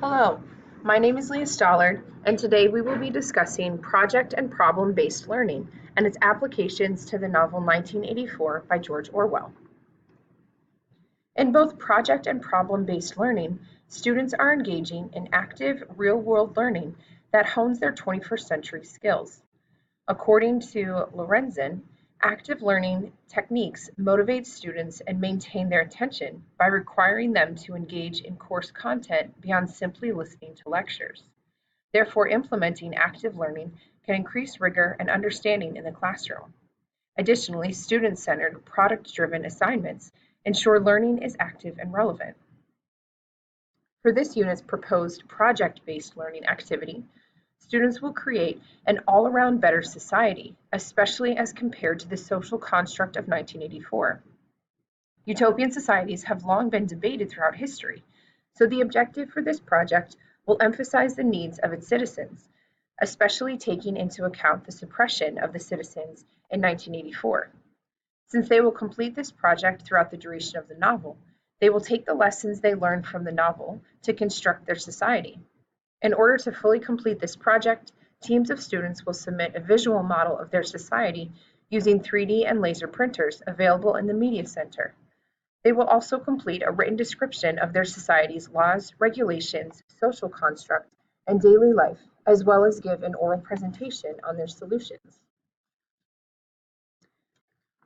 Hello, my name is Leah Stallard, and today we will be discussing project and problem-based learning and its applications to the novel 1984 by George Orwell. In both project and problem-based learning, students are engaging in active, real-world learning that hones their 21st century skills. According to Lorenzen, active learning techniques motivate students and maintain their attention by requiring them to engage in course content beyond simply listening to lectures. Therefore, implementing active learning can increase rigor and understanding in the classroom. Additionally, student-centered, product-driven assignments ensure learning is active and relevant. For this unit's proposed project-based learning activity, students will create an all-around better society, especially as compared to the social construct of 1984. Utopian societies have long been debated throughout history, so the objective for this project will emphasize the needs of its citizens, especially taking into account the suppression of the citizens in 1984. Since they will complete this project throughout the duration of the novel, they will take the lessons they learned from the novel to construct their society. In order to fully complete this project, teams of students will submit a visual model of their society using 3D and laser printers available in the Media Center. They will also complete a written description of their society's laws, regulations, social construct, and daily life, as well as give an oral presentation on their solutions.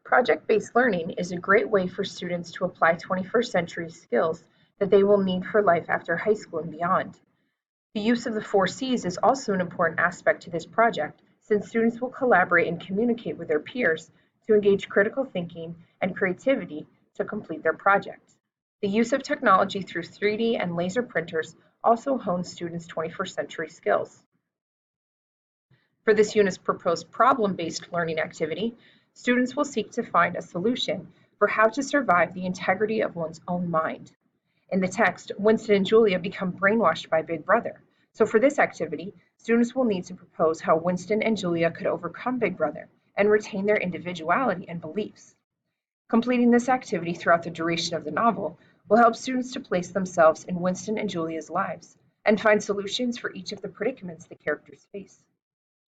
Project-based learning is a great way for students to apply 21st century skills that they will need for life after high school and beyond. The use of the 4 C's is also an important aspect to this project, since students will collaborate and communicate with their peers to engage critical thinking and creativity to complete their project. The use of technology through 3D and laser printers also hones students' 21st century skills. For this unit's proposed problem-based learning activity, students will seek to find a solution for how to survive the integrity of one's own mind. In the text, Winston and Julia become brainwashed by Big Brother. So for this activity, students will need to propose how Winston and Julia could overcome Big Brother and retain their individuality and beliefs. Completing this activity throughout the duration of the novel will help students to place themselves in Winston and Julia's lives and find solutions for each of the predicaments the characters face.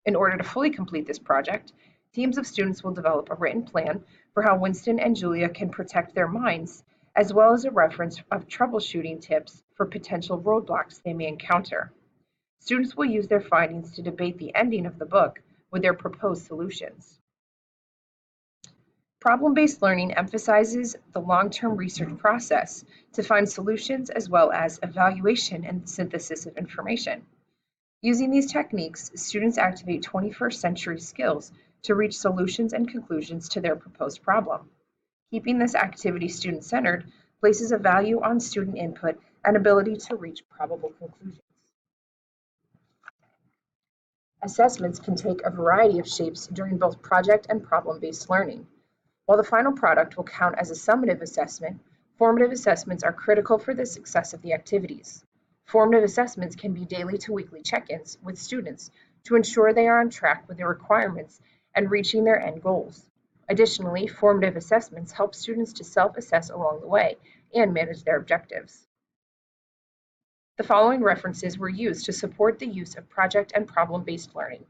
In order to fully complete this project, teams of students will develop a written plan for how Winston and Julia can protect their minds, as well as a reference of troubleshooting tips for potential roadblocks they may encounter. Students will use their findings to debate the ending of the book with their proposed solutions. Problem-based learning emphasizes the long-term research process to find solutions as well as evaluation and synthesis of information. Using these techniques, students activate 21st century skills to reach solutions and conclusions to their proposed problem. Keeping this activity student-centered places a value on student input and ability to reach probable conclusions. Assessments can take a variety of shapes during both project and problem-based learning. While the final product will count as a summative assessment, formative assessments are critical for the success of the activities. Formative assessments can be daily to weekly check-ins with students to ensure they are on track with their requirements and reaching their end goals. Additionally, formative assessments help students to self-assess along the way and manage their objectives. The following references were used to support the use of project and problem-based learning.